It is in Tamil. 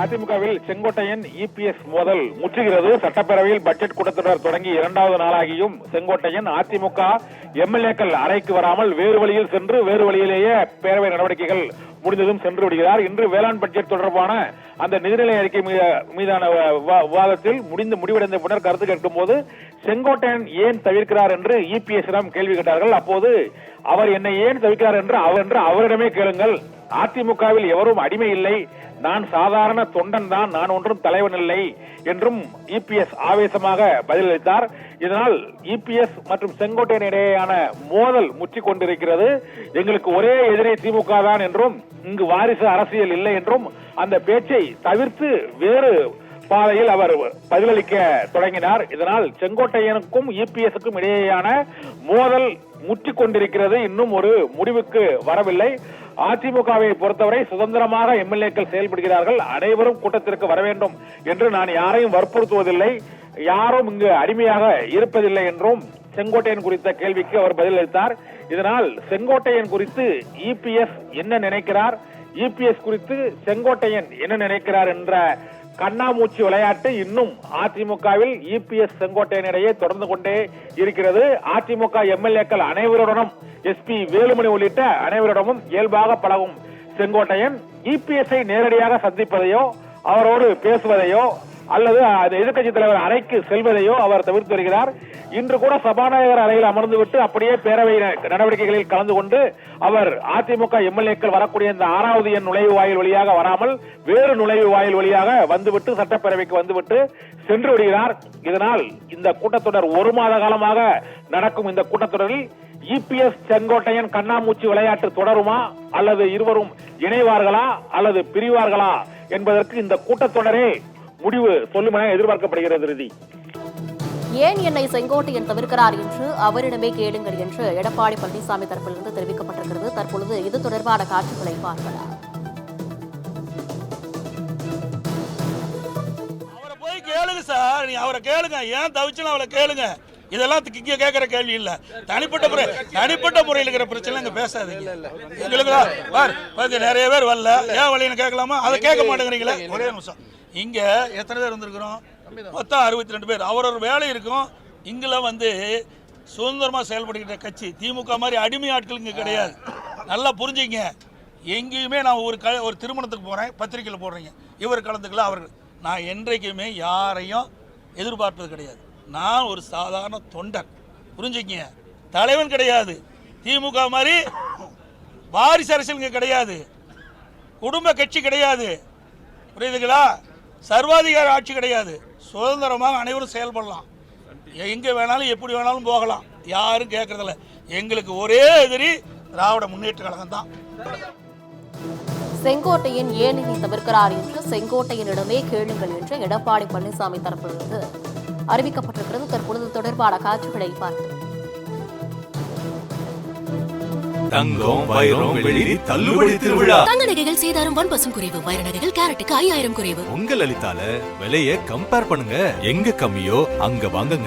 அதிமுகவில் செங்கோட்டையன் இபிஎஸ் மோதல் முற்றுகிறது. சட்டப்பேரவையில் பட்ஜெட் கூட்டத்தொடர் தொடங்கி 2வது நாளாகியும் செங்கோட்டையன் அதிமுக எம்எல்ஏக்கள் அறைக்கு வராமல் வேறு வழியில் சென்று வேறு வழியிலேயே பேரவை நடவடிக்கைகள் முடிந்ததும் சென்று விடுகிறார். இன்று வேளாண் பட்ஜெட் தொடர்பான அந்த நிதிநிலை அறிக்கை மீதான விவாதத்தில் முடிவடைந்த பின்னர் கருத்து கேட்கும் போது செங்கோட்டையன் ஏன் தவிர்க்கிறார் என்று இபிஎஸ் கேள்வி கேட்டார்கள். அப்போது அவர் என்னை ஏன் தவிர்க்கிறார் என்று அவரிடமே கேளுங்கள். அதிமுகவில் எவரும் அடிமை இல்லை, நான் சாதாரண தொண்டன் தான், நான் ஒன்றும் தலைவன் இல்லை என்றும் இபிஎஸ் ஆவேசமாக பதிலளித்தார். இதனால் இபிஎஸ் மற்றும் செங்கோட்டையன் இடையேயான மோதல் முற்றிக் கொண்டிருக்கிறது. எங்களுக்கு ஒரே எதிரி திமுக தான் என்றும் இங்கு வாரிசு அரசியல் இல்லை என்றும் அந்த பேச்சை தவிர்த்து வேறு பாதையில் அவர் பதிலளிக்க தொடங்கினார். இதனால் செங்கோட்டையனுக்கும் இபிஎஸ்க்கும் இடையேயான மோதல் முற்றிக் கொண்டிருக்கிறது. இன்னும் ஒரு முடிவுக்கு வரவில்லை. அதிமுகவை பொறுத்தவரை சுதந்திரமாக எம்எல்ஏக்கள் செயல்படுகிறார்கள். அனைவரும் கூட்டத்திற்கு வர வேண்டும் என்று நான் யாரையும் வற்புறுத்துவதில்லை, யாரும் இங்கு அடிமையாக இருப்பதில்லை என்றும் செங்கோட்டையன் குறித்த கேள்விக்கு அவர் பதிலளித்தார். இதனால் செங்கோட்டையன் குறித்து இபிஎஸ் என்ன நினைக்கிறார், இபிஎஸ் குறித்து செங்கோட்டையன் என்ன நினைக்கிறார் என்ற கண்ணாமூச்சி விளையாட்டு இன்னும் அதிமுகவில் இபிஎஸ் செங்கோட்டையன் இடையே தொடர்ந்து கொண்டே இருக்கிறது. அதிமுக எம்எல்ஏக்கள் அனைவருடனும் எஸ்பி வேலுமணி உள்ளிட்ட அனைவரிடமும் இயல்பாக பழகும் செங்கோட்டையன் இபிஎஸ்ஐ நேரடியாக சந்திப்பதையோ அவரோடு பேசுவதையோ அல்லது எதிர்க்கட்சி தலைவர் அறைக்கு செல்வதையோ அவர் தவிர்த்து வருகிறார். இன்று கூட சபாநாயகர் அறையில் அமர்ந்துவிட்டு அப்படியே பேரவை நடவடிக்கைகளில் கலந்து கொண்டு அவர் அதிமுக எம்எல்ஏக்கள் வரக்கூடிய இந்த 6வது எண் நுழைவு வாயில் வழியாக வராமல் வேறு நுழைவு வாயில் வழியாக வந்துவிட்டு சட்டப்பேரவைக்கு வந்துவிட்டு சென்று விடுகிறார். இதனால் இந்த கூட்டத்தொடர் 1 மாத காலமாக நடக்கும் இந்த கூட்டத்தொடரில் இபிஎஸ் செங்கோட்டையன் கண்ணாமூச்சி விளையாட்டு தொடருமா அல்லது இருவரும் இணைவார்களா அல்லது பிரிவார்களா என்பதற்கு இந்த கூட்டத்தொடரே முடிவு சொல்லும் என எதிர்பார்க்கப்படுகிறது. ஏன் என்னை செங்கோட்டையன் தவிர்க்கிறார் என்று அவரிடமே கேளுங்கள் என்று எடப்பாடி பழனிசாமி தரப்பிலிருந்து தெரிவிக்கப்பட்டிருக்கிறது. தற்பொழுது இது தொடர்பான காட்சிகளை பார்க்கலாம். அவரை போய் கேளுங்க சார், நீ அவரை கேளுங்க, ஏன் தவிச்சுன்னு அவளை கேளுங்க. இதெல்லாம் கேட்கிற கேள்வி இல்ல. தனிப்பட்ட முறையில் இருக்கிற பிரச்சனை இங்க பேசாதீங்க. எங்களுக்கு நிறைய பேர் வரல, ஏன் வழின்னு கேட்கலாமா? அதை கேட்க மாட்டேங்கிறீங்களே. ஒரே நிமிஷம், இங்க எத்தனை பேர் வந்திருக்கிறோம்? மொத்தம் 62 பேர். அவரோட வேலை இருக்கும். இங்குல சுதந்திரமா செயல்படுகிற கட்சி திமுக மாதிரி அடிமை ஆட்கள் இங்க கிடையாது. நல்லா புரிஞ்சுங்க. எங்கேயுமே நான் ஒரு திருமணத்துக்கு போறேன், பத்திரிகையில் போடுறீங்க, இவர் கலந்துக்கல அவர்கள். நான் என்றைக்குமே யாரையும் எதிர்பார்ப்பது கிடையாது. நான் ஒரு சாதாரண தொண்டன், புரிஞ்சுங்க. தலைவன் கிடையாது. திமுக மாதிரி வாரிசு அரசியல் இங்க கிடையாது. குடும்ப கட்சி கிடையாது, புரியுதுங்களா? சர்வாதிகார ஆட்சி கிடையாது. சுதந்திரமாக அனைவரும் செயல்படலாம், எங்க வேணாலும் எப்படி வேணாலும் போகலாம், யாரும் கேட்கறதில்ல. எங்களுக்கு ஒரே எதிரி திராவிட முன்னேற்ற கழகம் தான். செங்கோட்டையன் ஏன் இதை தவிர்க்கிறார் என்று செங்கோட்டையனிடமே கேளுங்கள் என்று எடப்பாடி பழனிசாமி தரப்பிலிருந்து அறிவிக்கப்பட்டிருக்கிறது. தற்பொழுது தொடர்பான காட்சிகளை பார்த்து தங்கம் வைரம் வெள்ளி தள்ளுபடி திருவிழா. தங்க நகைகள் சேதாரம் 1% குறைவு. வைர நகைகள் கேரட்டுக்கு 5000 குறைவு. உங்க லலிதால விலையை கம்பேர் பண்ணுங்க, எங்க கம்மியோ அங்க வாங்குங்க.